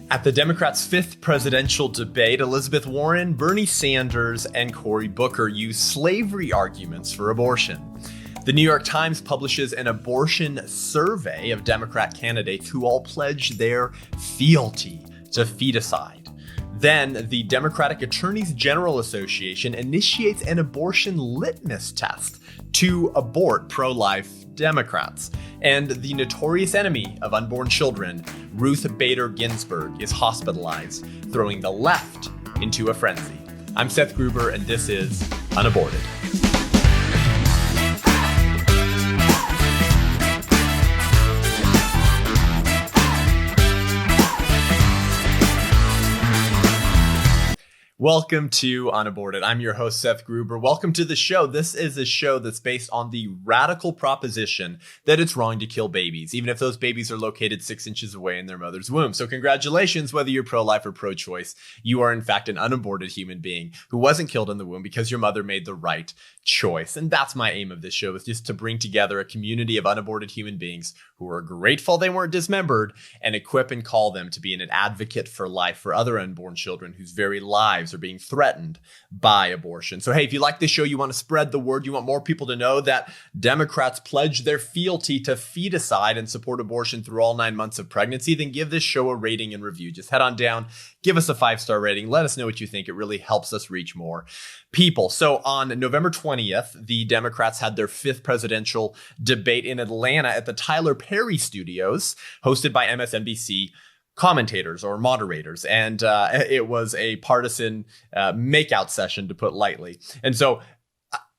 At the Democrats' fifth presidential debate, Elizabeth Warren, Bernie Sanders, and Cory Booker used slavery arguments for abortion. The New York Times publishes an abortion survey of Democrat candidates who all pledged their fealty to feticide. Then, the Democratic Attorneys General Association initiates an abortion litmus test to abort pro-life Democrats. And the notorious enemy of unborn children, Ruth Bader Ginsburg, is hospitalized, throwing the left into a frenzy. I'm Seth Gruber, and this is UnAborted. Welcome to UnAborted. I'm your host, Seth Gruber. Welcome to the show. This is a show that's based on the radical proposition that it's wrong to kill babies, even if those babies are located 6 inches away in their mother's womb. So congratulations, whether you're pro-life or pro-choice, you are in fact an unaborted human being who wasn't killed in the womb because your mother made the right choice. And that's my aim of this show, is just to bring together a community of unaborted human beings who are grateful they weren't dismembered and equip and call them to be an advocate for life for other unborn children whose very lives are being threatened by abortion. So, hey, if you like this show, you want to spread the word, you want more people to know that Democrats pledge their fealty to feticide and support abortion through all 9 months of pregnancy, then give this show a rating and review. Just head on down, give us a 5-star rating. Let us know what you think. It really helps us reach more people. So on November 20th, the Democrats had their fifth presidential debate in Atlanta at the Tyler Perry Studios, hosted by MSNBC commentators or moderators. And it was a partisan makeout session, to put lightly. And so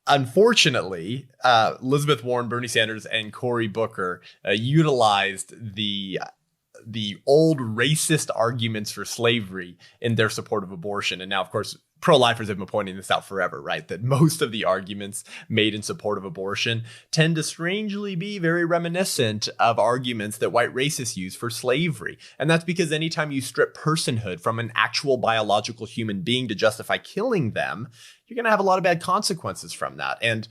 unfortunately, Elizabeth Warren, Bernie Sanders, and Cory Booker utilized the old racist arguments for slavery in their support of abortion. And now, of course, pro-lifers have been pointing this out forever, right? That most of the arguments made in support of abortion tend to strangely be very reminiscent of arguments that white racists use for slavery. And that's because anytime you strip personhood from an actual biological human being to justify killing them, you're going to have a lot of bad consequences from that. And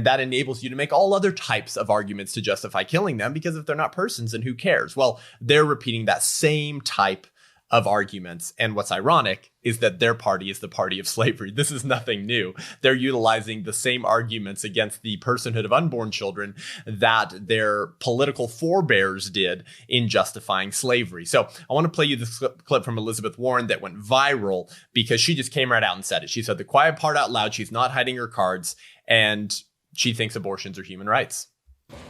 that enables you to make all other types of arguments to justify killing them, because if they're not persons, then who cares? Well, they're repeating that same type of arguments. And what's ironic is that their party is the party of slavery. This is nothing new. They're utilizing the same arguments against the personhood of unborn children that their political forebears did in justifying slavery. So I want to play you this clip from Elizabeth Warren that went viral because she just came right out and said it. She said the quiet part out loud. She's not hiding her cards, and she thinks abortions are human rights.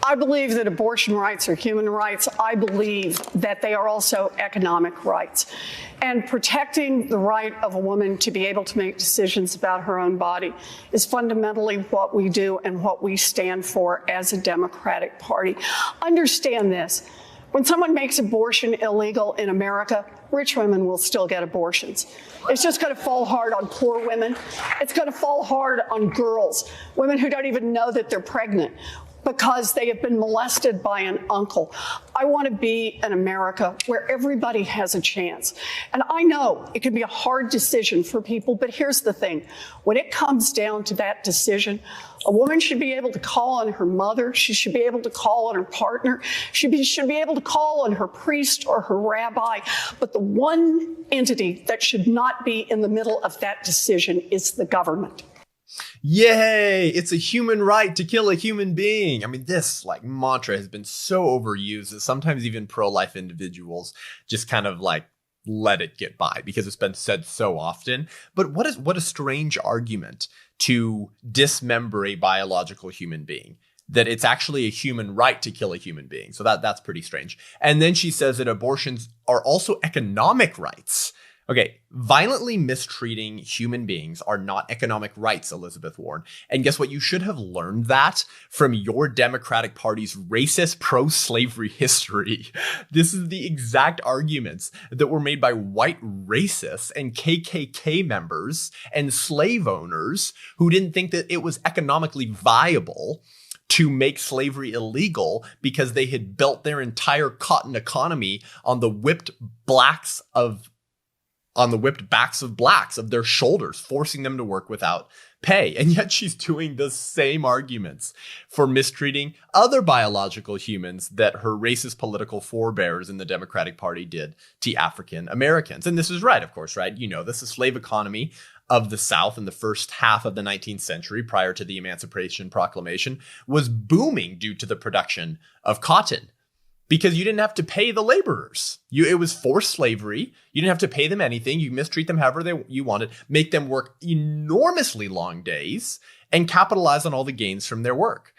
I believe that abortion rights are human rights. I believe that they are also economic rights. And protecting the right of a woman to be able to make decisions about her own body is fundamentally what we do and what we stand for as a Democratic Party. Understand this. When someone makes abortion illegal in America, rich women will still get abortions. It's just going to fall hard on poor women. It's going to fall hard on girls, women who don't even know that they're pregnant, because they have been molested by an uncle. I want to be an America where everybody has a chance. And I know it can be a hard decision for people, but here's the thing. When it comes down to that decision, a woman should be able to call on her mother. She should be able to call on her partner. She should be able to call on her priest or her rabbi. But the one entity that should not be in the middle of that decision is the government. Yay! It's a human right to kill a human being. I mean, this mantra has been so overused that sometimes even pro-life individuals just kind of let it get by because it's been said so often. But what a strange argument to dismember a biological human being, that it's actually a human right to kill a human being. So that's pretty strange. And then she says that abortions are also economic rights. Okay, violently mistreating human beings are not economic rights, Elizabeth Warren. And guess what? You should have learned that from your Democratic Party's racist pro-slavery history. This is the exact arguments that were made by white racists and KKK members and slave owners who didn't think that it was economically viable to make slavery illegal because they had built their entire cotton economy on the whipped blacks of on the whipped backs of blacks, of their shoulders, forcing them to work without pay. And yet she's doing the same arguments for mistreating other biological humans that her racist political forebears in the Democratic Party did to African Americans. And this is right, of course, right? You know, this is slave economy of the South in the first half of the 19th century, prior to the Emancipation Proclamation, was booming due to the production of cotton. Because you didn't have to pay the laborers. It was forced slavery. You didn't have to pay them anything. You mistreat them however you wanted, make them work enormously long days, and capitalize on all the gains from their work.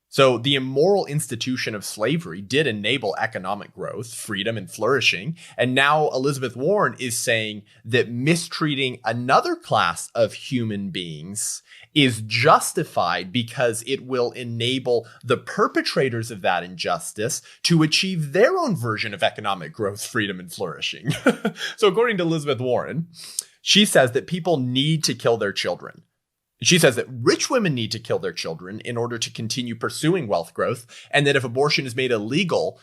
So the immoral institution of slavery did enable economic growth, freedom, and flourishing. And now Elizabeth Warren is saying that mistreating another class of human beings is justified because it will enable the perpetrators of that injustice to achieve their own version of economic growth, freedom, and flourishing. So according to Elizabeth Warren, she says that people need to kill their children. She says that rich women need to kill their children in order to continue pursuing wealth growth, and that if abortion is made illegal,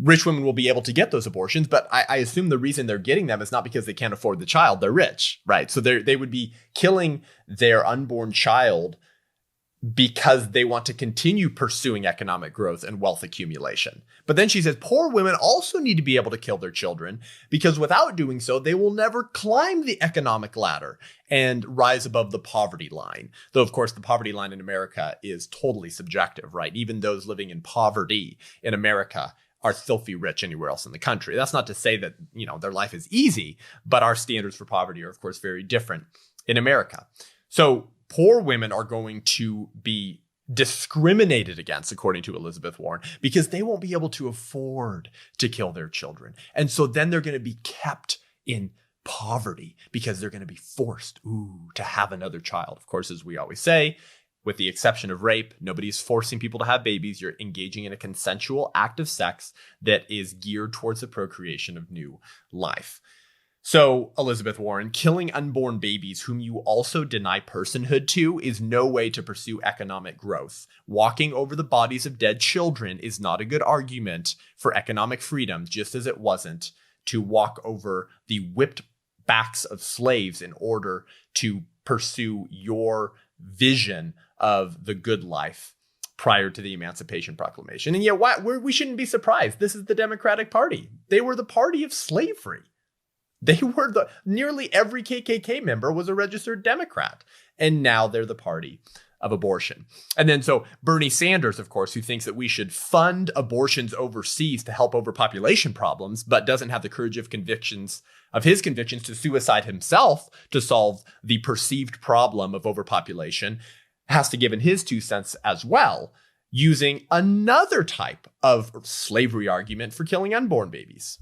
rich women will be able to get those abortions. But I assume the reason they're getting them is not because they can't afford the child. They're rich, right? So they would be killing their unborn child because they want to continue pursuing economic growth and wealth accumulation. But then she says poor women also need to be able to kill their children because without doing so, they will never climb the economic ladder and rise above the poverty line. Though, of course, the poverty line in America is totally subjective, right? Even those living in poverty in America are filthy rich anywhere else in the country. That's not to say that, you know, their life is easy, but our standards for poverty are, of course, very different in America. So poor women are going to be discriminated against, according to Elizabeth Warren, because they won't be able to afford to kill their children. And so then they're going to be kept in poverty because they're going to be forced, to have another child. Of course, as we always say, with the exception of rape, nobody's forcing people to have babies. You're engaging in a consensual act of sex that is geared towards the procreation of new life. So, Elizabeth Warren, killing unborn babies whom you also deny personhood to is no way to pursue economic growth. Walking over the bodies of dead children is not a good argument for economic freedom, just as it wasn't to walk over the whipped backs of slaves in order to pursue your vision of the good life prior to the Emancipation Proclamation. And yet, we shouldn't be surprised. This is the Democratic Party. They were the party of slavery. They were nearly every KKK member was a registered Democrat. And now they're the party of abortion. And then so Bernie Sanders, of course, who thinks that we should fund abortions overseas to help overpopulation problems, but doesn't have the courage of his convictions to suicide himself to solve the perceived problem of overpopulation, has to give in his 2 cents as well, using another type of slavery argument for killing unborn babies.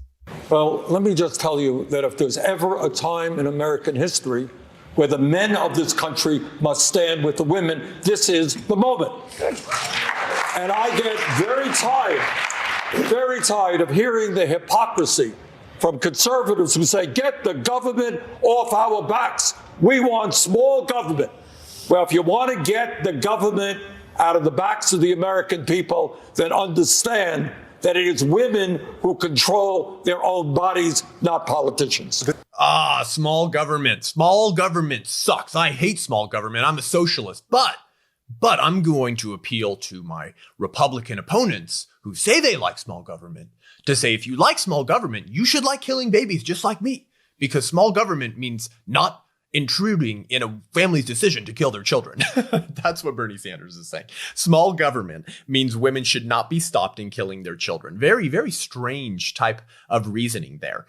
Well, let me just tell you that if there's ever a time in American history where the men of this country must stand with the women, this is the moment. And I get very tired of hearing the hypocrisy from conservatives who say, get the government off our backs. We want small government. Well, if you want to get the government out of the backs of the American people, then understand that it is women who control their own bodies, not politicians. Small government. Small government sucks. I hate small government. I'm a socialist. But I'm going to appeal to my Republican opponents who say they like small government to say, if you like small government, you should like killing babies just like me, because small government means not intruding in a family's decision to kill their children. That's what Bernie Sanders is saying. Small government means women should not be stopped in killing their children. Very, very strange type of reasoning there.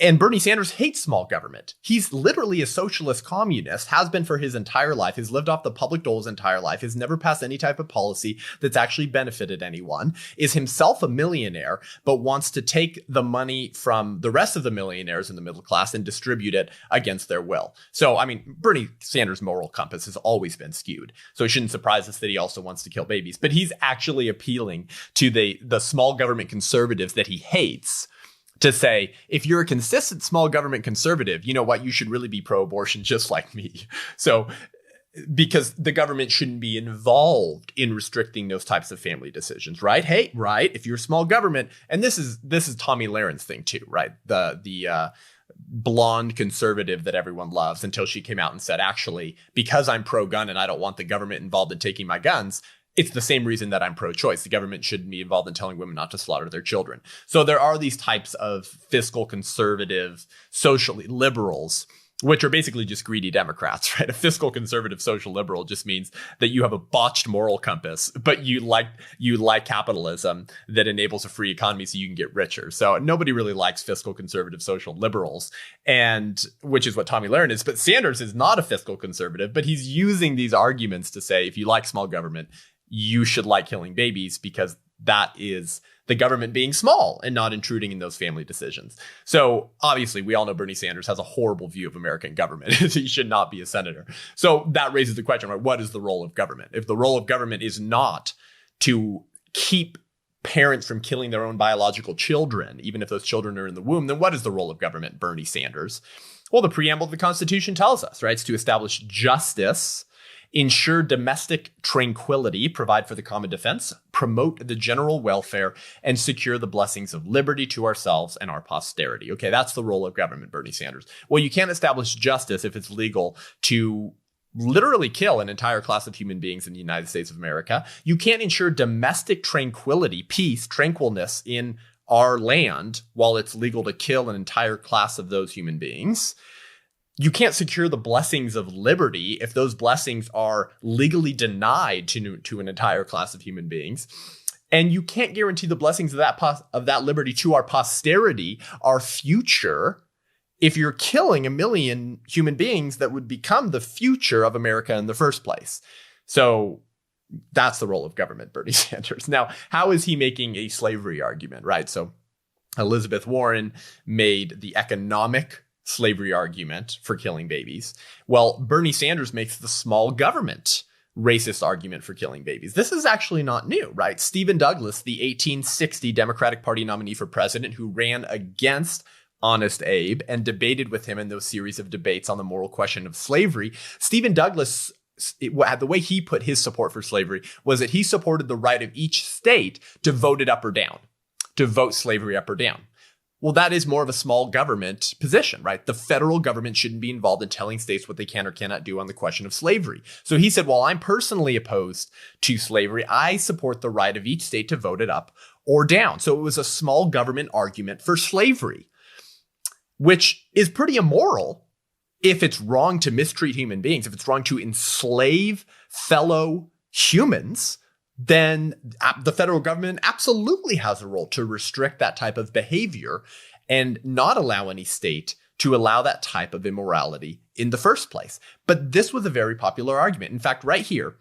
And Bernie Sanders hates small government. He's literally a socialist communist, has been for his entire life. He's lived off the public dole his entire life, has never passed any type of policy that's actually benefited anyone, is himself a millionaire, but wants to take the money from the rest of the millionaires in the middle class and distribute it against their will. So, I mean, Bernie Sanders' moral compass has always been skewed. So it shouldn't surprise us that he also wants to kill babies. But he's actually appealing to the small government conservatives that he hates, to say, if you're a consistent small government conservative, you know what, you should really be pro-abortion just like me. So because the government shouldn't be involved in restricting those types of family decisions, right? Hey, right, if you're a small government, and this is Tomi Lahren's thing too, right? The blonde conservative that everyone loves, until she came out and said, actually, because I'm pro-gun and I don't want the government involved in taking my guns, it's the same reason that I'm pro-choice. The government shouldn't be involved in telling women not to slaughter their children. So there are these types of fiscal conservative, socially liberals, which are basically just greedy Democrats, right? A fiscal conservative social liberal just means that you have a botched moral compass, but you like capitalism that enables a free economy so you can get richer. So nobody really likes fiscal conservative social liberals, and which is what Tomi Lahren is. But Sanders is not a fiscal conservative, but he's using these arguments to say, if you like small government, you should like killing babies, because that is the government being small and not intruding in those family decisions. So obviously, we all know Bernie Sanders has a horrible view of American government. He should not be a senator. So that raises the question, right? What is the role of government? If the role of government is not to keep parents from killing their own biological children, even if those children are in the womb, then what is the role of government, Bernie Sanders? Well, the preamble of the Constitution tells us, right? It's to establish justice, ensure domestic tranquility, provide for the common defense, promote the general welfare, and secure the blessings of liberty to ourselves and our posterity. Okay, that's the role of government, Bernie Sanders. Well, you can't establish justice if it's legal to literally kill an entire class of human beings in the United States of America. You can't ensure domestic tranquility, peace, tranquilness in our land while it's legal to kill an entire class of those human beings. You can't secure the blessings of liberty if those blessings are legally denied to an entire class of human beings. And you can't guarantee the blessings of that liberty to our posterity, our future, if you're killing 1 million human beings that would become the future of America in the first place. So that's the role of government, Bernie Sanders. Now, how is he making a slavery argument, right? So Elizabeth Warren made the economic slavery argument for killing babies. Well, Bernie Sanders makes the small government racist argument for killing babies. This is actually not new, right? Stephen Douglas, the 1860 Democratic Party nominee for president who ran against Honest Abe and debated with him in those series of debates on the moral question of slavery, Stephen Douglas, the way he put his support for slavery was that he supported the right of each state to vote it up or down, to vote slavery up or down. Well, that is more of a small government position, right? The federal government shouldn't be involved in telling states what they can or cannot do on the question of slavery. So he said, well, I'm personally opposed to slavery. I support the right of each state to vote it up or down. So it was a small government argument for slavery, which is pretty immoral if it's wrong to mistreat human beings, if it's wrong to enslave fellow humans. Then the federal government absolutely has a role to restrict that type of behavior and not allow any state to allow that type of immorality in the first place. But this was a very popular argument. In fact, right here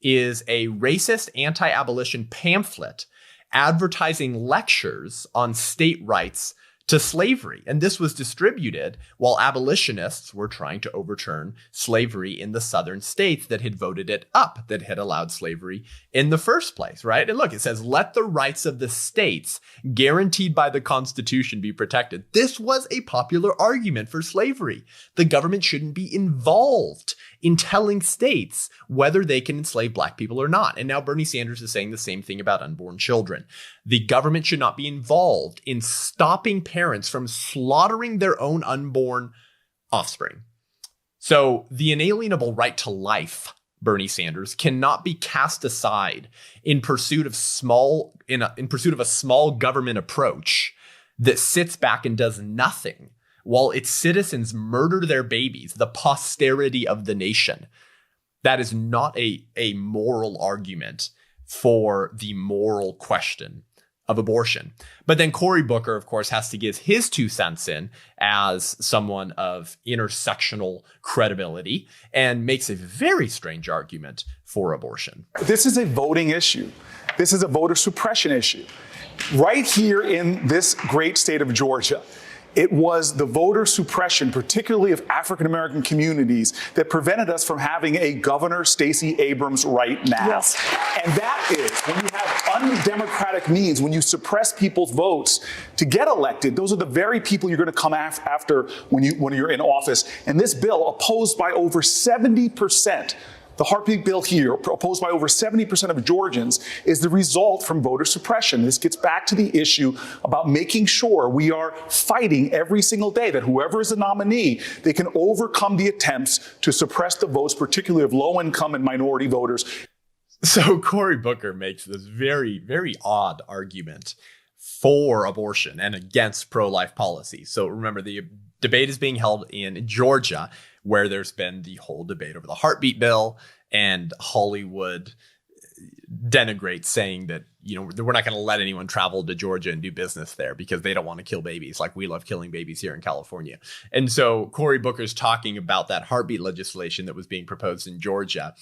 is a racist anti-abolition pamphlet advertising lectures on state rights to slavery. And this was distributed while abolitionists were trying to overturn slavery in the southern states that had voted it up, that had allowed slavery in the first place, right? And look, it says, let the rights of the states guaranteed by the Constitution be protected. This was a popular argument for slavery. The government shouldn't be involved in telling states whether they can enslave Black people or not. And now Bernie Sanders is saying the same thing about unborn children. The government should not be involved in stopping parents from slaughtering their own unborn offspring. So the inalienable right to life, Bernie Sanders, cannot be cast aside in pursuit of a small government approach that sits back and does nothing while its citizens murder their babies, the posterity of the nation. That is not a moral argument for the moral question of abortion. But then Cory Booker, of course, has to give his 2 cents in as someone of intersectional credibility and makes a very strange argument for abortion. This is a voting issue. This is a voter suppression issue. Right here in this great state of Georgia, It was the voter suppression, particularly of African-American communities, that prevented us from having a Governor Stacey Abrams right now. Yes. And that is, when you have undemocratic means, when you suppress people's votes to get elected, those are the very people you're going to come after when you're in office. And this bill, opposed by over 70%, the heartbeat bill here, opposed by over 70% of Georgians, is the result from voter suppression. This gets back to the issue about making sure we are fighting every single day that whoever is a nominee, they can overcome the attempts to suppress the votes, particularly of low-income and minority voters. So Cory Booker makes this very, very odd argument for abortion and against pro-life policy. So remember, the debate is being held in Georgia, where there's been the whole debate over the heartbeat bill, and Hollywood denigrates, saying that, we're not going to let anyone travel to Georgia and do business there because they don't want to kill babies like we love killing babies here in California. And so Cory Booker's talking about that heartbeat legislation that was being proposed in Georgia,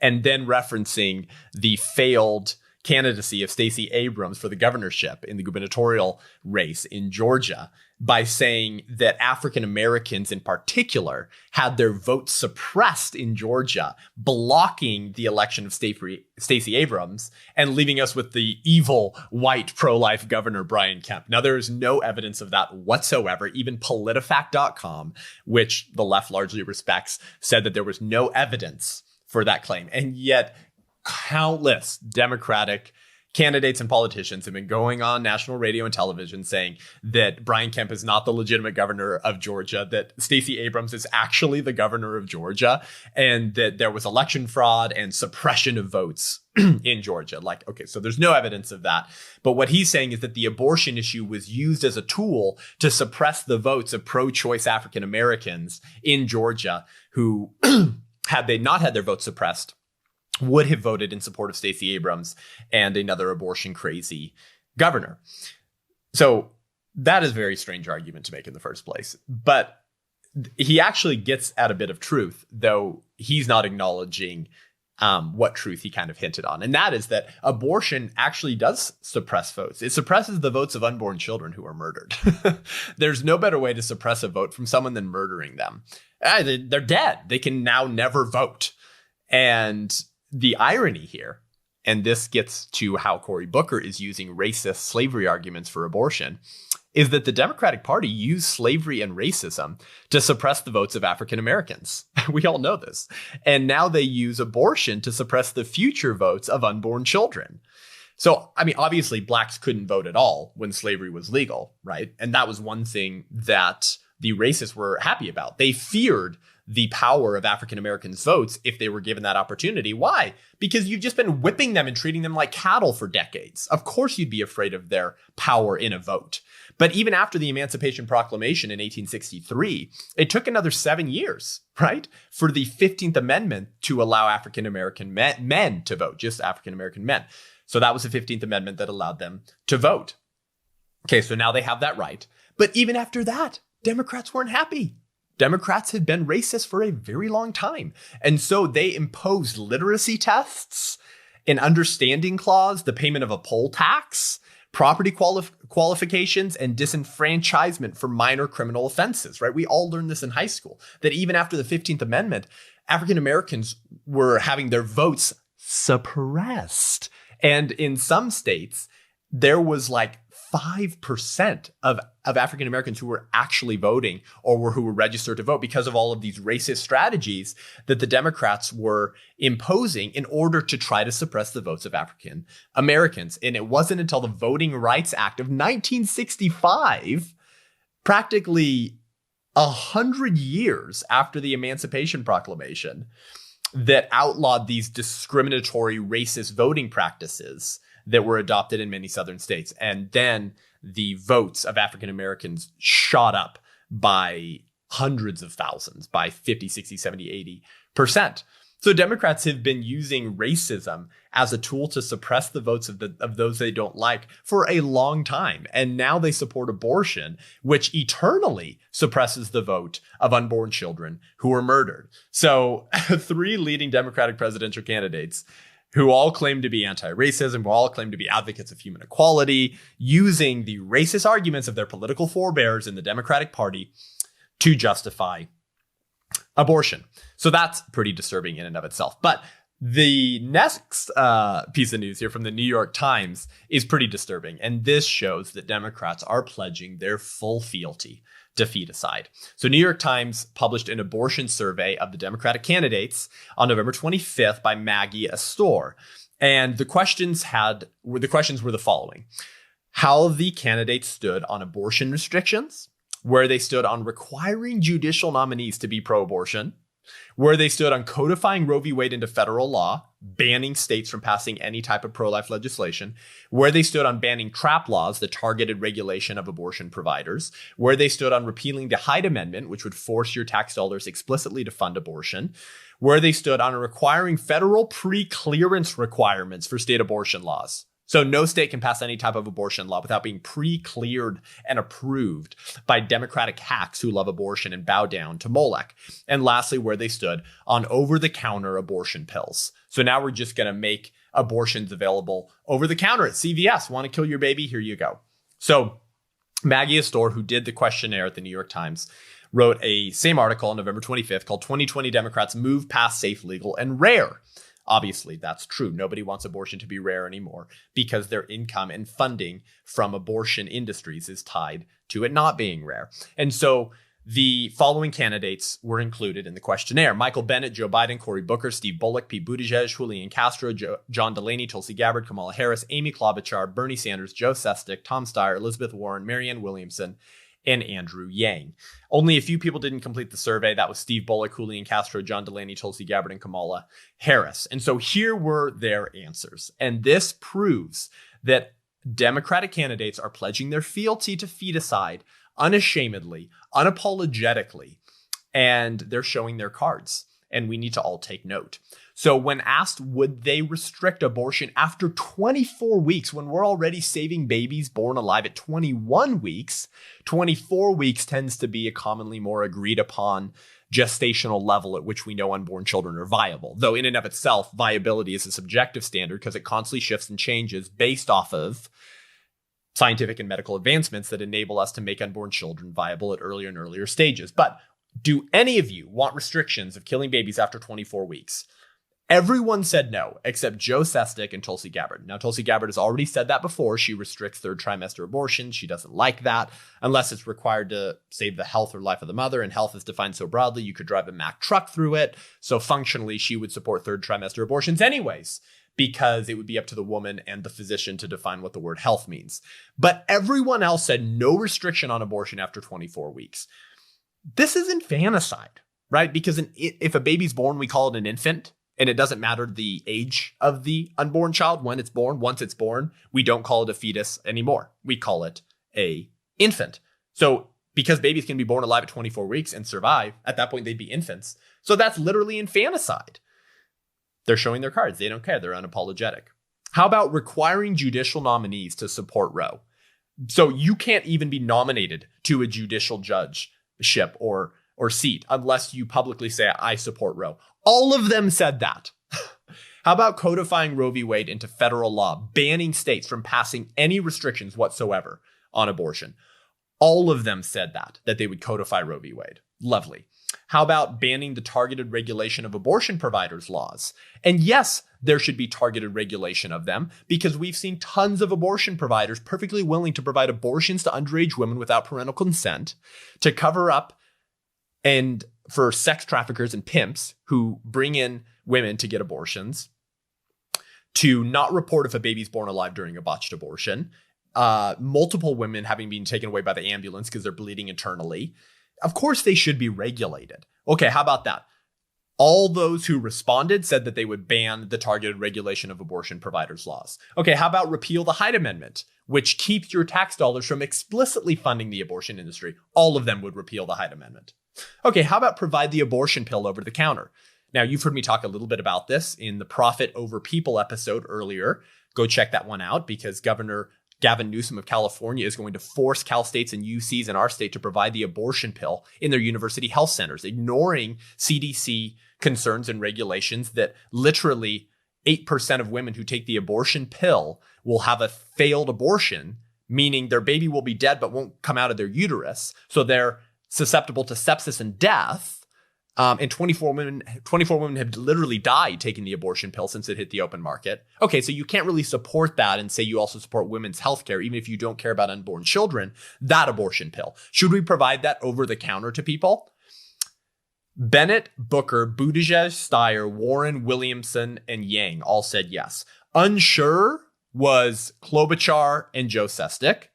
and then referencing the failed candidacy of Stacey Abrams for the governorship in the gubernatorial race in Georgia, by saying that African Americans in particular had their votes suppressed in Georgia, blocking the election of Stacey Abrams and leaving us with the evil white pro-life governor Brian Kemp. Now, there is no evidence of that whatsoever. Even PolitiFact.com, which the left largely respects, said that there was no evidence for that claim. And yet countless Democratic candidates and politicians have been going on national radio and television saying that Brian Kemp is not the legitimate governor of Georgia, that Stacey Abrams is actually the governor of Georgia, and that there was election fraud and suppression of votes in Georgia. Okay, so there's no evidence of that. But what he's saying is that the abortion issue was used as a tool to suppress the votes of pro-choice African Americans in Georgia who, had they not had their votes suppressed, would have voted in support of Stacey Abrams and another abortion crazy governor. So that is a very strange argument to make in the first place. But he actually gets at a bit of truth, though he's not acknowledging what truth he kind of hinted on. And that is that abortion actually does suppress votes. It suppresses the votes of unborn children who are murdered. There's no better way to suppress a vote from someone than murdering them. They're dead. They can now never vote. And the irony here, and this gets to how Cory Booker is using racist slavery arguments for abortion, is that the Democratic Party used slavery and racism to suppress the votes of African Americans. We all know this. And now they use abortion to suppress the future votes of unborn children. So, obviously, blacks couldn't vote at all when slavery was legal, right? And that was one thing that the racists were happy about. They feared the power of African Americans' votes if they were given that opportunity. Why? Because you've just been whipping them and treating them like cattle for decades. Of course you'd be afraid of their power in a vote. But even after the Emancipation Proclamation in 1863, it took another 7 years, right, for the 15th Amendment to allow African American men to vote, just African American men. So that was the 15th Amendment that allowed them to vote. Okay, so now they have that right. But even after that, Democrats weren't happy. Democrats had been racist for a very long time. And so they imposed literacy tests, an understanding clause, the payment of a poll tax, property qualifications, and disenfranchisement for minor criminal offenses, right? We all learned this in high school, that even after the 15th Amendment, African Americans were having their votes suppressed. And in some states, there was 5% of African Americans who were actually voting or who were registered to vote because of all of these racist strategies that the Democrats were imposing in order to try to suppress the votes of African Americans. And it wasn't until the Voting Rights Act of 1965, practically 100 years after the Emancipation Proclamation, that outlawed these discriminatory racist voting practices that were adopted in many southern states. And then the votes of African Americans shot up by hundreds of thousands, by 50, 60, 70, 80%. So Democrats have been using racism as a tool to suppress the votes of those they don't like for a long time. And now they support abortion, which eternally suppresses the vote of unborn children who were murdered. So 3 leading Democratic presidential candidates who all claim to be anti-racism, who all claim to be advocates of human equality, using the racist arguments of their political forebears in the Democratic Party to justify abortion. So that's pretty disturbing in and of itself. But the next piece of news here from the New York Times is pretty disturbing. And this shows that Democrats are pledging their full fealty to feticide. So New York Times published an abortion survey of the Democratic candidates on November 25th by Maggie Astor. And the questions were the following: how the candidates stood on abortion restrictions, where they stood on requiring judicial nominees to be pro-abortion, where they stood on codifying Roe v. Wade into federal law, banning states from passing any type of pro-life legislation, where they stood on banning trap laws, the targeted regulation of abortion providers, where they stood on repealing the Hyde Amendment, which would force your tax dollars explicitly to fund abortion, where they stood on requiring federal pre-clearance requirements for state abortion laws. So no state can pass any type of abortion law without being pre-cleared and approved by Democratic hacks who love abortion and bow down to Molech. And lastly, where they stood on over-the-counter abortion pills. So now we're just going to make abortions available over the counter at CVS. Want to kill your baby? Here you go. So Maggie Astor, who did the questionnaire at the New York Times, wrote a same article on November 25th called 2020 Democrats Move Past Safe, Legal, and Rare. Obviously, that's true. Nobody wants abortion to be rare anymore because their income and funding from abortion industries is tied to it not being rare. And so the following candidates were included in the questionnaire: Michael Bennet, Joe Biden, Cory Booker, Steve Bullock, Pete Buttigieg, Julian Castro, John Delaney, Tulsi Gabbard, Kamala Harris, Amy Klobuchar, Bernie Sanders, Joe Sestak, Tom Steyer, Elizabeth Warren, Marianne Williamson, and Andrew Yang. Only a few people didn't complete the survey. That was Steve Bullock, Julian Castro, John Delaney, Tulsi Gabbard, and Kamala Harris. And so here were their answers. And this proves that Democratic candidates are pledging their fealty to feticide unashamedly, unapologetically, and they're showing their cards. And we need to all take note. So when asked, would they restrict abortion after 24 weeks, when we're already saving babies born alive at 21 weeks, 24 weeks tends to be a commonly more agreed upon gestational level at which we know unborn children are viable. Though in and of itself, viability is a subjective standard because it constantly shifts and changes based off of scientific and medical advancements that enable us to make unborn children viable at earlier and earlier stages. But do any of you want restrictions of killing babies after 24 weeks? Everyone said no, except Joe Sestak and Tulsi Gabbard. Now, Tulsi Gabbard has already said that before. She restricts third trimester abortion. She doesn't like that unless it's required to save the health or life of the mother. And health is defined so broadly, you could drive a Mack truck through it. So functionally, she would support third trimester abortions anyways, because it would be up to the woman and the physician to define what the word health means. But everyone else said no restriction on abortion after 24 weeks. This is infanticide, right? Because if a baby's born, we call it an infant. And it doesn't matter the age of the unborn child when it's born. Once it's born, we don't call it a fetus anymore. We call it a infant. So because babies can be born alive at 24 weeks and survive, at that point, they'd be infants. So that's literally infanticide. They're showing their cards. They don't care. They're unapologetic. How about requiring judicial nominees to support Roe? So you can't even be nominated to a judicial judgeship or seat unless you publicly say, I support Roe. All of them said that. How about codifying Roe v. Wade into federal law, banning states from passing any restrictions whatsoever on abortion? All of them said that they would codify Roe v. Wade. Lovely. How about banning the targeted regulation of abortion providers' laws? And yes, there should be targeted regulation of them because we've seen tons of abortion providers perfectly willing to provide abortions to underage women without parental consent to cover up and for sex traffickers and pimps who bring in women to get abortions, to not report if a baby's born alive during a botched abortion, multiple women having been taken away by the ambulance because they're bleeding internally. Of course, they should be regulated. Okay, how about that? All those who responded said that they would ban the targeted regulation of abortion providers' laws. Okay, how about repeal the Hyde Amendment, which keeps your tax dollars from explicitly funding the abortion industry? All of them would repeal the Hyde Amendment. Okay, how about provide the abortion pill over the counter? Now, you've heard me talk a little bit about this in the Profit Over People episode earlier. Go check that one out because Governor Gavin Newsom of California is going to force Cal States and UCs in our state to provide the abortion pill in their university health centers, ignoring CDC concerns and regulations that literally 8% of women who take the abortion pill will have a failed abortion, meaning their baby will be dead but won't come out of their uterus. So they're susceptible to sepsis and death. And 24 women have literally died taking the abortion pill since it hit the open market. Okay, so you can't really support that and say you also support women's health care, even if you don't care about unborn children, that abortion pill. Should we provide that over the counter to people? Bennett, Booker, Buttigieg, Steyer, Warren, Williamson, and Yang all said yes. Unsure was Klobuchar and Joe Sestak.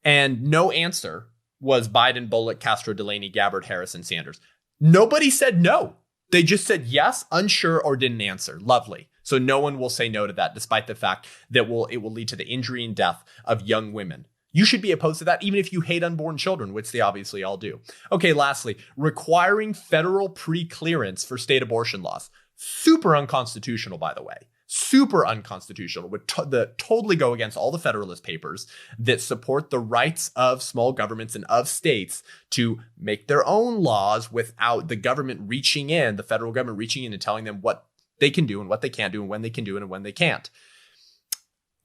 And no answer was Biden, Bullock, Castro, Delaney, Gabbard, Harris, and Sanders. Nobody said no. They just said yes, unsure, or didn't answer. Lovely. So no one will say no to that, despite the fact that it will lead to the injury and death of young women. You should be opposed to that, even if you hate unborn children, which they obviously all do. Okay, lastly, requiring federal pre-clearance for state abortion laws. Super unconstitutional, by the way. Super unconstitutional. Would totally go against all the Federalist Papers that support the rights of small governments and of states to make their own laws without the government reaching in, the federal government reaching in and telling them what they can do and what they can't do and when they can do it and when they can't.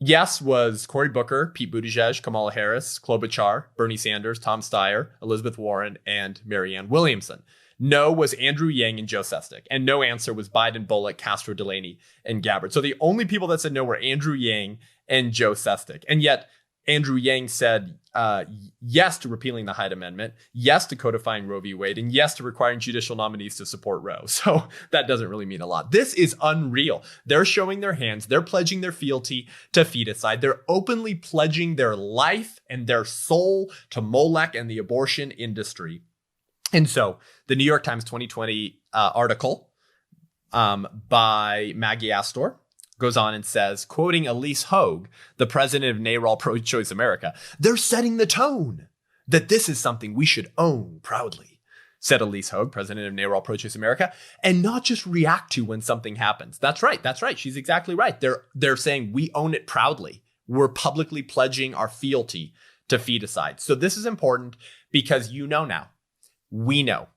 Yes was Cory Booker, Pete Buttigieg, Kamala Harris, Klobuchar, Bernie Sanders, Tom Steyer, Elizabeth Warren, and Marianne Williamson. No was Andrew Yang and Joe Sestak. And no answer was Biden, Bullock, Castro, Delaney, and Gabbard. So the only people that said no were Andrew Yang and Joe Sestak. And yet Andrew Yang said yes to repealing the Hyde Amendment, yes to codifying Roe v. Wade, and yes to requiring judicial nominees to support Roe. So that doesn't really mean a lot. This is unreal. They're showing their hands. They're pledging their fealty to feticide. They're openly pledging their life and their soul to Molech and the abortion industry. And so the New York Times 2020 article by Maggie Astor goes on and says, quoting Elise Hogue, the president of NARAL Pro-Choice America, "They're setting the tone that this is something we should own proudly," said Elise Hogue, president of NARAL Pro-Choice America, and not just react to when something happens. That's right. That's right. She's exactly right. They're saying we own it proudly. We're publicly pledging our fealty to feticide. So this is important because you know now. We know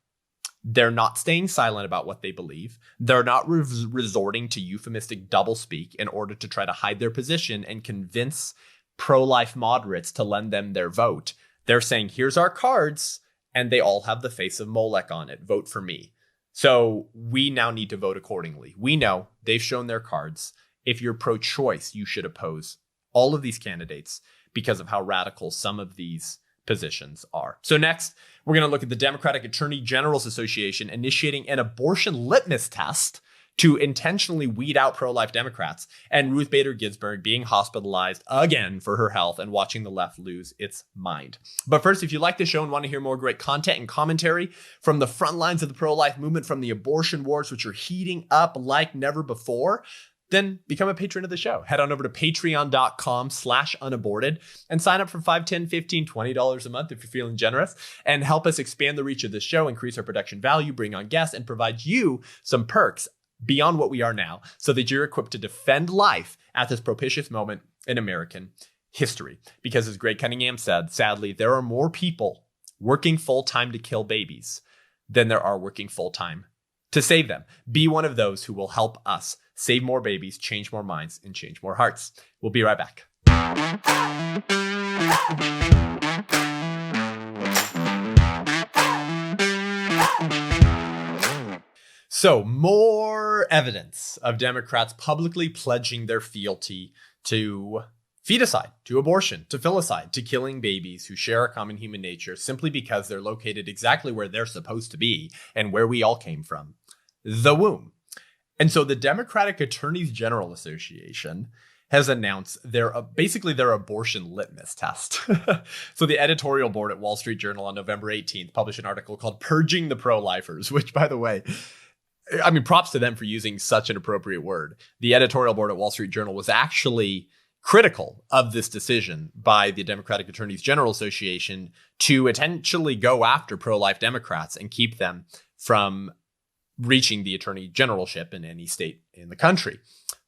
they're not staying silent about what they believe. They're not resorting to euphemistic doublespeak in order to try to hide their position and convince pro-life moderates to lend them their vote. They're saying, here's our cards, and they all have the face of Molech on it. Vote for me. So we now need to vote accordingly. We know they've shown their cards. If you're pro-choice, you should oppose all of these candidates because of how radical some of these positions are. So next, we're going to look at the Democratic Attorney General's Association initiating an abortion litmus test to intentionally weed out pro-life Democrats, and Ruth Bader Ginsburg being hospitalized again for her health and watching the left lose its mind. But first, if you like the show and want to hear more great content and commentary from the front lines of the pro-life movement, from the abortion wars, which are heating up like never before, then become a patron of the show. Head on over to patreon.com/unaborted and sign up for $5, $10, $15, $20 a month if you're feeling generous, and help us expand the reach of the show, increase our production value, bring on guests, and provide you some perks beyond what we are now so that you're equipped to defend life at this propitious moment in American history. Because as Greg Cunningham said, sadly, there are more people working full-time to kill babies than there are working full-time to save them. Be one of those who will help us save more babies, change more minds, and change more hearts. We'll be right back. So, more evidence of Democrats publicly pledging their fealty to feticide, to abortion, to filicide, to killing babies who share a common human nature simply because they're located exactly where they're supposed to be and where we all came from, the womb. And so the Democratic Attorneys General Association has announced their abortion litmus test. So the editorial board at Wall Street Journal on November 18th published an article called Purging the Pro-Lifers, which, by the way, I mean, props to them for using such an appropriate word. The editorial board at Wall Street Journal was actually critical of this decision by the Democratic Attorneys General Association to potentially go after pro-life Democrats and keep them from reaching the attorney generalship in any state in the country.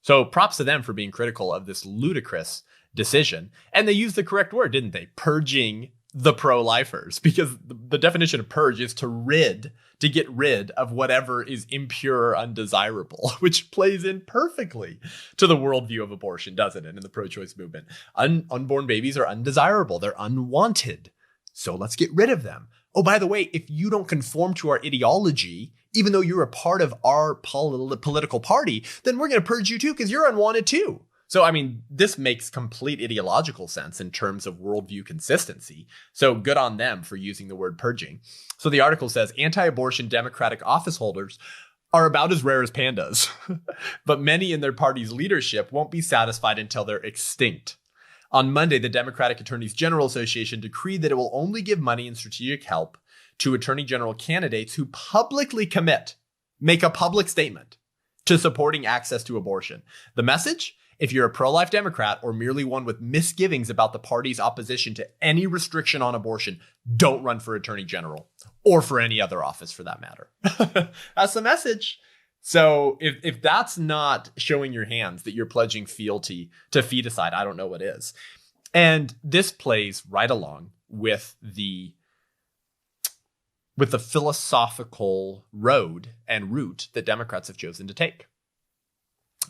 So props to them for being critical of this ludicrous decision. And they used the correct word, didn't they? Purging the pro-lifers, because the definition of purge is to get rid of whatever is impure or undesirable, which plays in perfectly to the worldview of abortion, doesn't it, in the pro-choice movement? Unborn babies are undesirable. They're unwanted. So let's get rid of them. Oh, by the way, if you don't conform to our ideology, even though you're a part of our political party, then we're going to purge you too, because you're unwanted too. So, I mean, this makes complete ideological sense in terms of worldview consistency. So good on them for using the word purging. So the article says anti-abortion Democratic office holders are about as rare as pandas, but many in their party's leadership won't be satisfied until they're extinct. On Monday, the Democratic Attorneys General Association decreed that it will only give money and strategic help to attorney general candidates who publicly make a public statement to supporting access to abortion. The message? If you're a pro-life Democrat or merely one with misgivings about the party's opposition to any restriction on abortion, don't run for attorney general or for any other office for that matter. That's the message. So if that's not showing your hands that you're pledging fealty to feticide, I don't know what is. And this plays right along with the philosophical road and route that Democrats have chosen to take.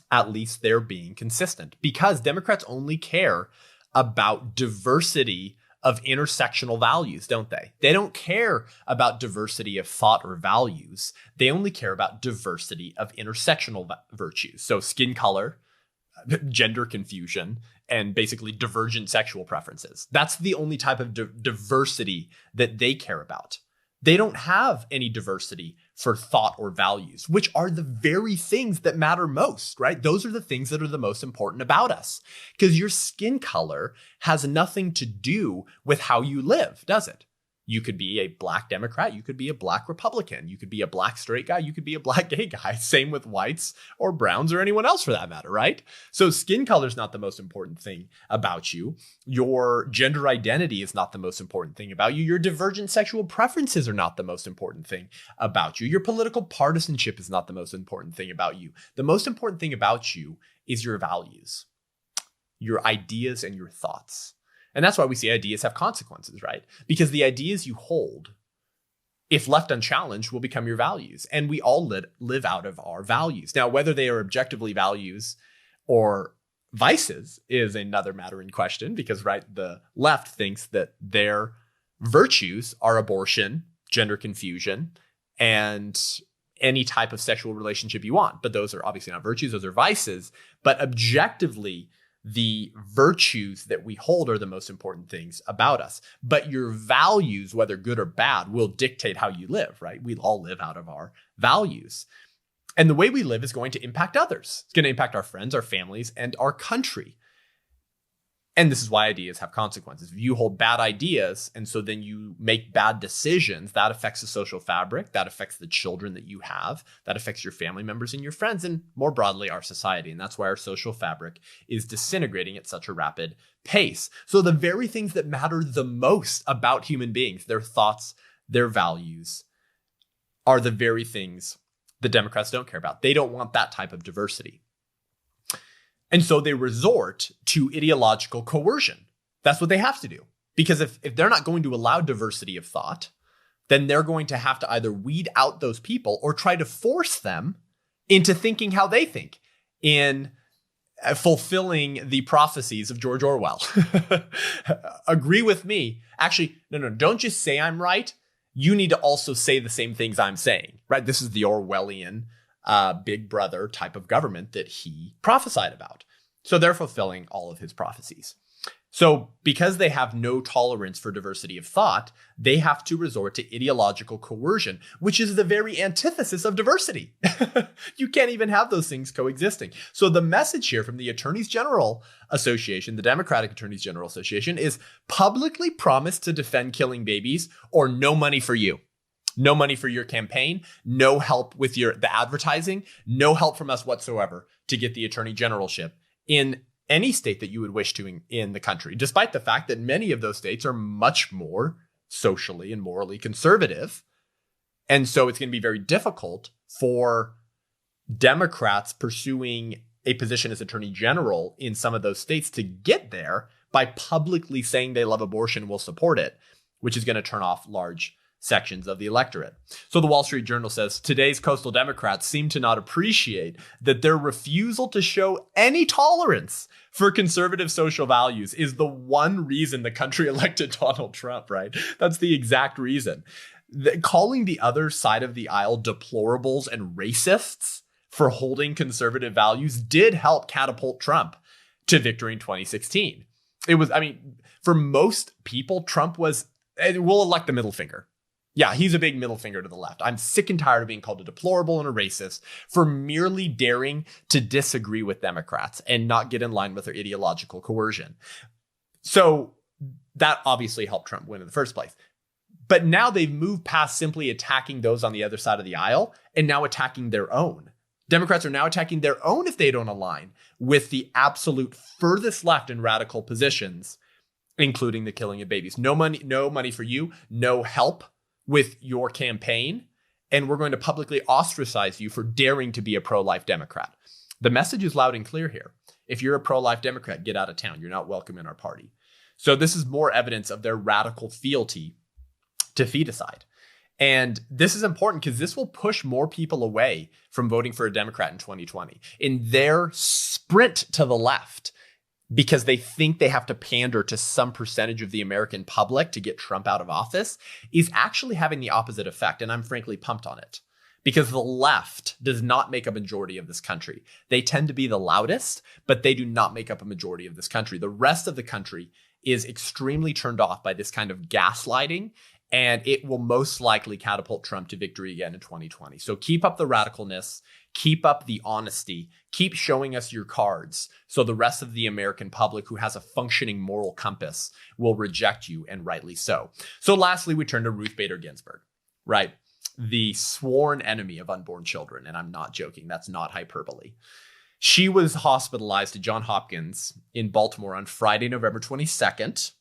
At least they're being consistent, because Democrats only care about diversity of intersectional values, don't they? They don't care about diversity of thought or values. They only care about diversity of intersectional virtues. So skin color, gender confusion, and basically divergent sexual preferences. That's the only type of diversity that they care about. They don't have any diversity for thought or values, which are the very things that matter most, right? Those are the things that are the most important about us, because your skin color has nothing to do with how you live, does it? You could be a black Democrat. You could be a black Republican. You could be a black straight guy. You could be a black gay guy. Same with whites or browns or anyone else for that matter, right? So skin color is not the most important thing about you. Your gender identity is not the most important thing about you. Your divergent sexual preferences are not the most important thing about you. Your political partisanship is not the most important thing about you. The most important thing about you is your values, your ideas, and your thoughts. And that's why we see ideas have consequences, right? Because the ideas you hold, if left unchallenged, will become your values. And we all live out of our values. Now, whether they are objectively values or vices is another matter in question, because, right, the left thinks that their virtues are abortion, gender confusion, and any type of sexual relationship you want. But those are obviously not virtues, those are vices. But objectively, the virtues that we hold are the most important things about us. But your values, whether good or bad, will dictate how you live, right? We all live out of our values. And the way we live is going to impact others. It's going to impact our friends, our families, and our country. And this is why ideas have consequences. If you hold bad ideas, and so then you make bad decisions, that affects the social fabric, that affects the children that you have, that affects your family members and your friends, and more broadly, our society. And that's why our social fabric is disintegrating at such a rapid pace. So the very things that matter the most about human beings, their thoughts, their values, are the very things the Democrats don't care about. They don't want that type of diversity. And so they resort to ideological coercion. That's what they have to do. Because if they're not going to allow diversity of thought, then they're going to have to either weed out those people or try to force them into thinking how they think, in fulfilling the prophecies of George Orwell. Agree with me. Actually, no, don't just say I'm right. You need to also say the same things I'm saying, right? This is the Orwellian big brother type of government that he prophesied about. So they're fulfilling all of his prophecies. So because they have no tolerance for diversity of thought, they have to resort to ideological coercion, which is the very antithesis of diversity. You can't even have those things coexisting. So the message here from the Attorneys General Association, the Democratic Attorneys General Association, is publicly promise to defend killing babies or no money for you. No money for your campaign, no help with the advertising, no help from us whatsoever to get the attorney generalship in any state that you would wish to in the country, despite the fact that many of those states are much more socially and morally conservative. And so it's going to be very difficult for Democrats pursuing a position as attorney general in some of those states to get there by publicly saying they love abortion and will support it. which is going to turn off large sections of the electorate. So the Wall Street Journal says today's coastal Democrats seem to not appreciate that their refusal to show any tolerance for conservative social values is the one reason the country elected Donald Trump, right? That's the exact reason. Calling the other side of the aisle deplorables and racists for holding conservative values did help catapult Trump to victory in 2016. It was, I mean, for most people, Trump was, we'll elect the middle finger. Yeah, he's a big middle finger to the left. I'm sick and tired of being called a deplorable and a racist for merely daring to disagree with Democrats and not get in line with their ideological coercion. So that obviously helped Trump win in the first place. But now they've moved past simply attacking those on the other side of the aisle and now attacking their own. Democrats are now attacking their own if they don't align with the absolute furthest left in radical positions, including the killing of babies. No money for you, no help with your campaign, and we're going to publicly ostracize you for daring to be a pro-life Democrat. The message is loud and clear here. If you're a pro-life Democrat, get out of town. You're not welcome in our party. So this is more evidence of their radical fealty to feticide. And this is important because this will push more people away from voting for a Democrat in 2020. In their sprint to the left, because they think they have to pander to some percentage of the American public to get Trump out of office, is actually having the opposite effect. And I'm frankly pumped on it because the left does not make a majority of this country. They tend to be the loudest, but they do not make up a majority of this country. The rest of the country is extremely turned off by this kind of gaslighting, and it will most likely catapult Trump to victory again in 2020. So keep up the radicalness, keep up the honesty, keep showing us your cards so the rest of the American public who has a functioning moral compass will reject you, and rightly so. So lastly, we turn to Ruth Bader Ginsburg, right? The sworn enemy of unborn children. And I'm not joking. That's not hyperbole. She was hospitalized at Johns Hopkins in Baltimore on Friday, November 22nd,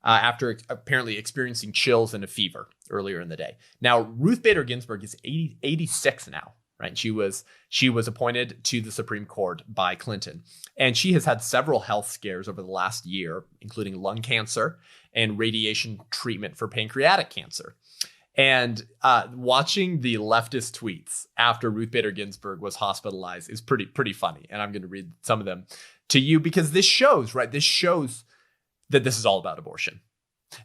after apparently experiencing chills and a fever earlier in the day. Now, Ruth Bader Ginsburg is 86 now, right? She was appointed to the Supreme Court by Clinton, and she has had several health scares over the last year, including lung cancer and radiation treatment for pancreatic cancer. And watching the leftist tweets after Ruth Bader Ginsburg was hospitalized is pretty funny. And I'm going to read some of them to you because this shows, right? This shows that this is all about abortion.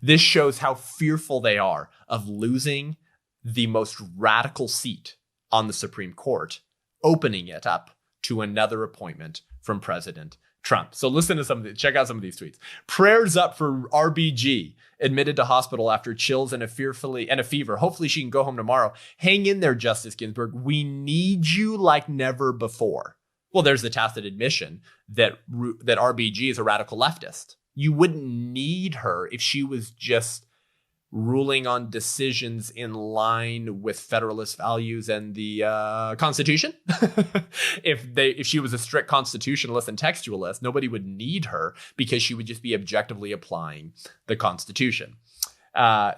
This shows how fearful they are of losing the most radical seat on the Supreme Court, opening it up to another appointment from President Trump. So listen to check out some of these tweets. Prayers up for RBG, admitted to hospital after chills and a fever. Hopefully she can go home tomorrow. Hang in there, Justice Ginsburg. We need you like never before. Well, there's the tacit admission that RBG is a radical leftist. You wouldn't need her if she was just ruling on decisions in line with Federalist values and the Constitution. If she was a strict constitutionalist and textualist, nobody would need her because she would just be objectively applying the Constitution.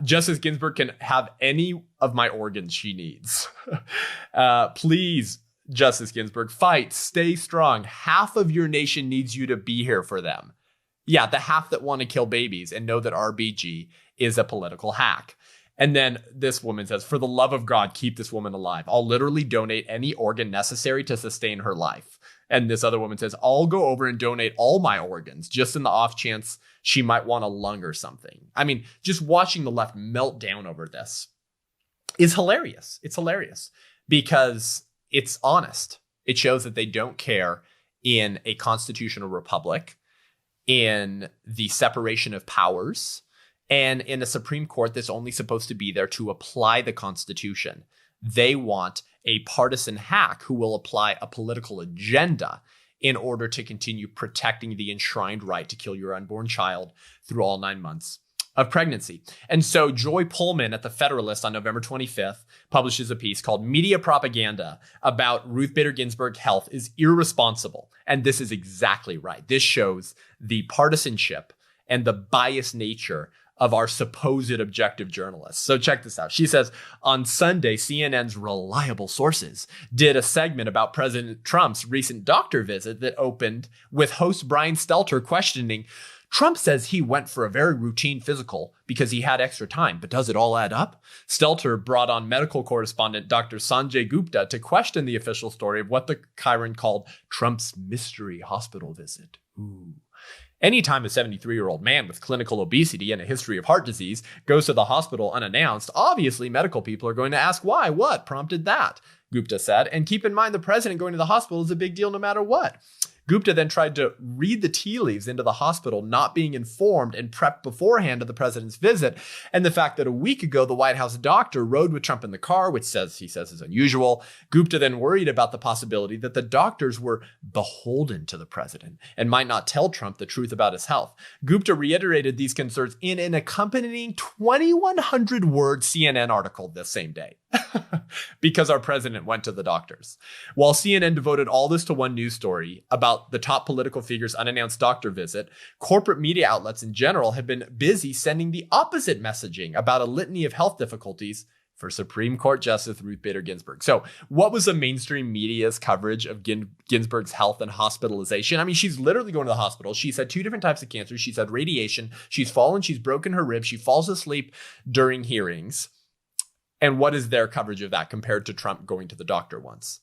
Justice Ginsburg can have any of my organs she needs. Please, Justice Ginsburg, fight, stay strong. Half of your nation needs you to be here for them. Yeah, the half that want to kill babies and know that RBG is a political hack. And then this woman says, for the love of God, keep this woman alive. I'll literally donate any organ necessary to sustain her life. And this other woman says, I'll go over and donate all my organs just in the off chance she might want a lung or something. I mean, just watching the left melt down over this is hilarious. It's hilarious because it's honest. It shows that they don't care in a constitutional republic, in the separation of powers, and in a Supreme Court that's only supposed to be there to apply the Constitution. They want a partisan hack who will apply a political agenda in order to continue protecting the enshrined right to kill your unborn child through all 9 months of pregnancy. And so Joy Pullman at the Federalist on November 25th publishes a piece called Media Propaganda about Ruth Bader Ginsburg's health is irresponsible. And this is exactly right. This shows the partisanship and the biased nature of our supposed objective journalists. So check this out. She says, on Sunday, CNN's reliable sources did a segment about President Trump's recent doctor visit that opened with host Brian Stelter questioning Trump says he went for a very routine physical because he had extra time, but does it all add up? Stelter brought on medical correspondent Dr. Sanjay Gupta to question the official story of what the Chiron called Trump's mystery hospital visit. Ooh. Anytime a 73-year-old man with clinical obesity and a history of heart disease goes to the hospital unannounced, obviously medical people are going to ask why, what prompted that, Gupta said. And keep in mind, the president going to the hospital is a big deal no matter what. Gupta then tried to read the tea leaves into the hospital, not being informed and prepped beforehand of the president's visit, and the fact that a week ago the White House doctor rode with Trump in the car, which he says is unusual. Gupta then worried about the possibility that the doctors were beholden to the president and might not tell Trump the truth about his health. Gupta reiterated these concerns in an accompanying 2,100-word CNN article this same day. Because our president went to the doctors. While CNN devoted all this to one news story about the top political figure's unannounced doctor visit, corporate media outlets in general have been busy sending the opposite messaging about a litany of health difficulties for Supreme Court Justice Ruth Bader Ginsburg. So what was the mainstream media's coverage of Ginsburg's health and hospitalization? I mean, she's literally going to the hospital. She's had 2 different types of cancer. She's had radiation. She's fallen. She's broken her ribs. She falls asleep during hearings. And what is their coverage of that compared to Trump going to the doctor once?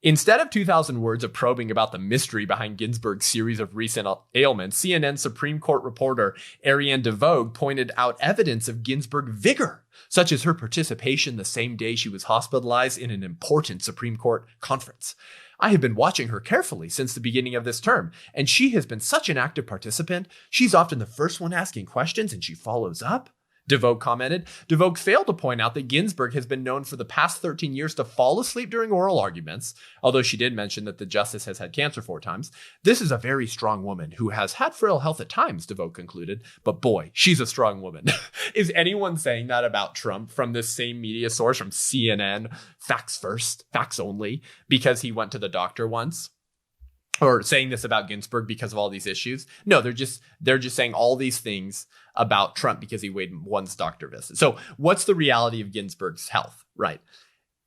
Instead of 2,000 words of probing about the mystery behind Ginsburg's series of recent ailments, CNN Supreme Court reporter Ariane DeVoe pointed out evidence of Ginsburg vigor, such as her participation the same day she was hospitalized in an important Supreme Court conference. I have been watching her carefully since the beginning of this term, and she has been such an active participant. She's often the first one asking questions, and she follows up. DeVoe commented. DeVoe failed to point out that Ginsburg has been known for the past 13 years to fall asleep during oral arguments, although she did mention that the justice has had cancer 4 times. This is a very strong woman who has had frail health at times, DeVoe concluded, but boy, she's a strong woman. Is anyone saying that about Trump from this same media source, from CNN, facts first, facts only, because he went to the doctor once? Or saying this about Ginsburg because of all these issues? No, they're just saying all these things about Trump because he weighed one's doctor visit. So what's the reality of Ginsburg's health, right?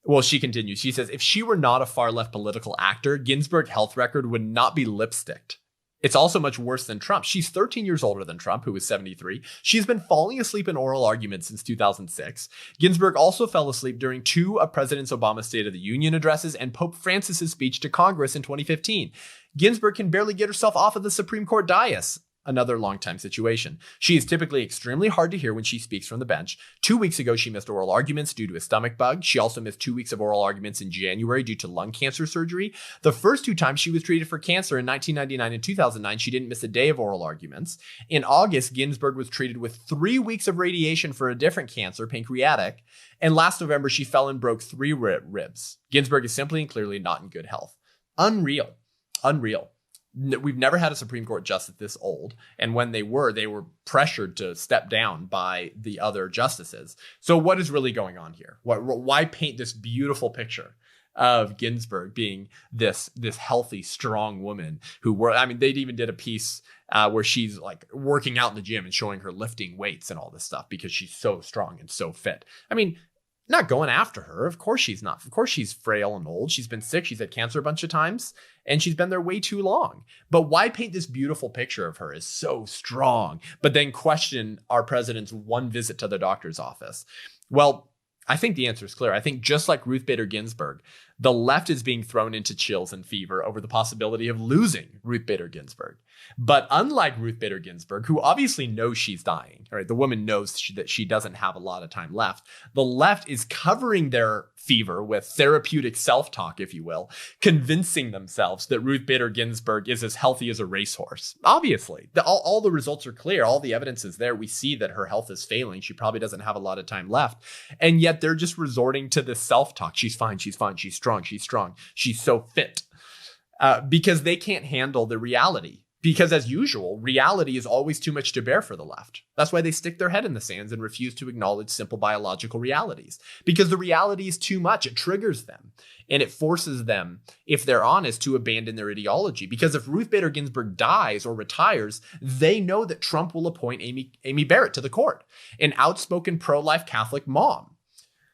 Well, she continues. She says, if she were not a far left political actor, Ginsburg's health record would not be lipsticked. It's also much worse than Trump. She's 13 years older than Trump, who was 73. She's been falling asleep in oral arguments since 2006. Ginsburg also fell asleep during 2 of President Obama's State of the Union addresses and Pope Francis's speech to Congress in 2015. Ginsburg can barely get herself off of the Supreme Court dais. Another long-time situation. She is typically extremely hard to hear when she speaks from the bench. 2 weeks ago, she missed oral arguments due to a stomach bug. She also missed 2 weeks of oral arguments in January due to lung cancer surgery. The first 2 times she was treated for cancer in 1999 and 2009, she didn't miss a day of oral arguments. In August, Ginsburg was treated with 3 weeks of radiation for a different cancer, pancreatic. And last November, she fell and broke 3 ribs. Ginsburg is simply and clearly not in good health. Unreal. We've never had a Supreme Court justice this old. And when they were pressured to step down by the other justices. So what is really going on here? Why paint this beautiful picture of Ginsburg being this healthy, strong woman they even did a piece where she's like working out in the gym and showing her lifting weights and all this stuff because she's so strong and so fit. I mean, not going after her. Of course she's not. Of course she's frail and old. She's been sick. She's had cancer a bunch of times and she's been there way too long. But why paint this beautiful picture of her as so strong, but then question our president's one visit to the doctor's office? Well, I think the answer is clear. I think just like Ruth Bader Ginsburg, the left is being thrown into chills and fever over the possibility of losing Ruth Bader Ginsburg. But unlike Ruth Bader Ginsburg, who obviously knows she's dying, right? The woman knows that she doesn't have a lot of time left. The left is covering their fever with therapeutic self-talk, if you will, convincing themselves that Ruth Bader Ginsburg is as healthy as a racehorse. Obviously, all the results are clear. All the evidence is there. We see that her health is failing. She probably doesn't have a lot of time left. And yet they're just resorting to this self-talk. She's fine. She's fine. She's strong. She's strong. She's so fit. Because they can't handle the reality. Because as usual, reality is always too much to bear for the left. That's why they stick their head in the sands and refuse to acknowledge simple biological realities. Because the reality is too much. It triggers them. And it forces them, if they're honest, to abandon their ideology. Because if Ruth Bader Ginsburg dies or retires, they know that Trump will appoint Amy Barrett to the court, an outspoken pro-life Catholic mom.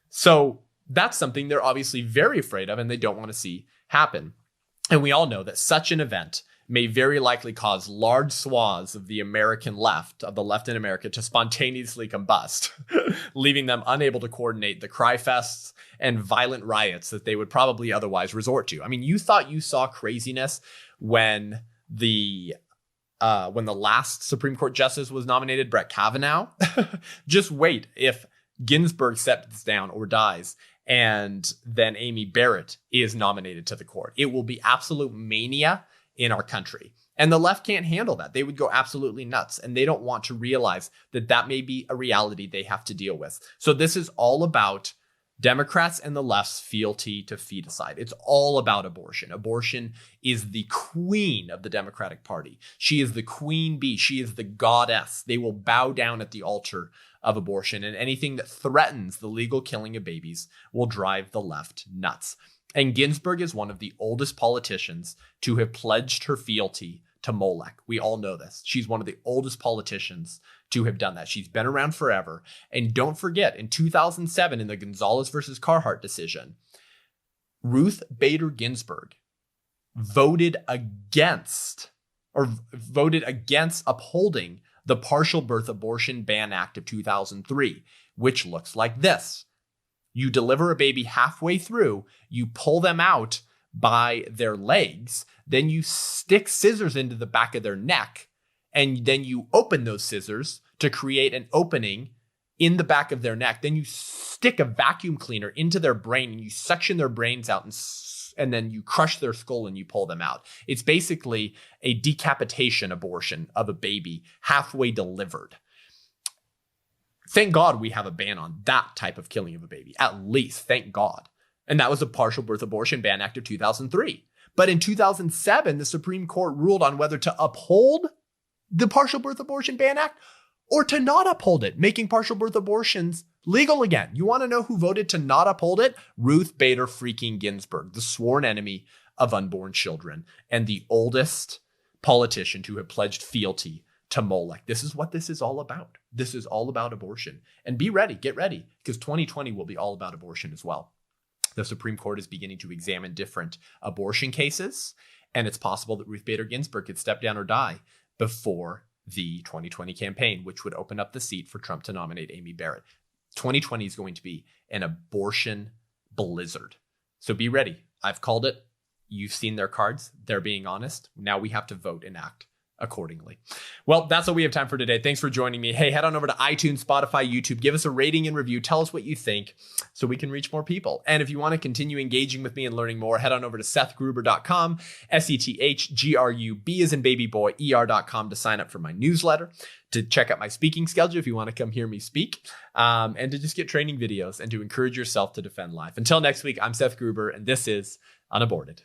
So that's something they're obviously very afraid of and they don't want to see happen. And we all know that such an event may very likely cause large swaths of the American left, of the left in America, to spontaneously combust, leaving them unable to coordinate the cry fests and violent riots that they would probably otherwise resort to. I mean, you thought you saw craziness when the last Supreme Court justice was nominated, Brett Kavanaugh. Just wait if Ginsburg steps down or dies, and then Amy Barrett is nominated to the court. It will be absolute mania in our country. And the left can't handle that. They would go absolutely nuts. And they don't want to realize that that may be a reality they have to deal with. So this is all about Democrats and the left's fealty to feticide. It's all about abortion. Abortion is the queen of the Democratic Party. She is the queen bee. She is the goddess. They will bow down at the altar of abortion, and anything that threatens the legal killing of babies will drive the left nuts. And Ginsburg is one of the oldest politicians to have pledged her fealty to Molech. We all know this. She's one of the oldest politicians to have done that. She's been around forever. And don't forget, in 2007, in the Gonzalez versus Carhart decision, Ruth Bader Ginsburg voted against upholding the Partial Birth Abortion Ban Act of 2003, which looks like this. You deliver a baby halfway through, you pull them out by their legs, then you stick scissors into the back of their neck, and then you open those scissors to create an opening in the back of their neck. Then you stick a vacuum cleaner into their brain and you suction their brains out, and then you crush their skull and you pull them out. It's basically a decapitation abortion of a baby halfway delivered. Thank God we have a ban on that type of killing of a baby, at least, thank God. And that was the Partial Birth Abortion Ban Act of 2003. But in 2007, the Supreme Court ruled on whether to uphold the Partial Birth Abortion Ban Act or to not uphold it, making partial birth abortions legal again. You want to know who voted to not uphold it? Ruth Bader freaking Ginsburg, the sworn enemy of unborn children and the oldest politician to have pledged fealty to Molech. This is what this is all about. This is all about abortion. And be ready, get ready, because 2020 will be all about abortion as well. The Supreme Court is beginning to examine different abortion cases, and it's possible that Ruth Bader Ginsburg could step down or die before the 2020 campaign, which would open up the seat for Trump to nominate Amy Barrett. 2020 is going to be an abortion blizzard. So be ready. I've called it. You've seen their cards. They're being honest. Now we have to vote and act accordingly. Well, that's all we have time for today. Thanks for joining me. Hey, head on over to iTunes, Spotify, YouTube. Give us a rating and review. Tell us what you think so we can reach more people. And if you want to continue engaging with me and learning more, head on over to SethGruber.com, SETHGRUB as in baby boy, ER.com to sign up for my newsletter, to check out my speaking schedule if you want to come hear me speak, and to just get training videos and to encourage yourself to defend life. Until next week, I'm Seth Gruber, and this is UnAborted.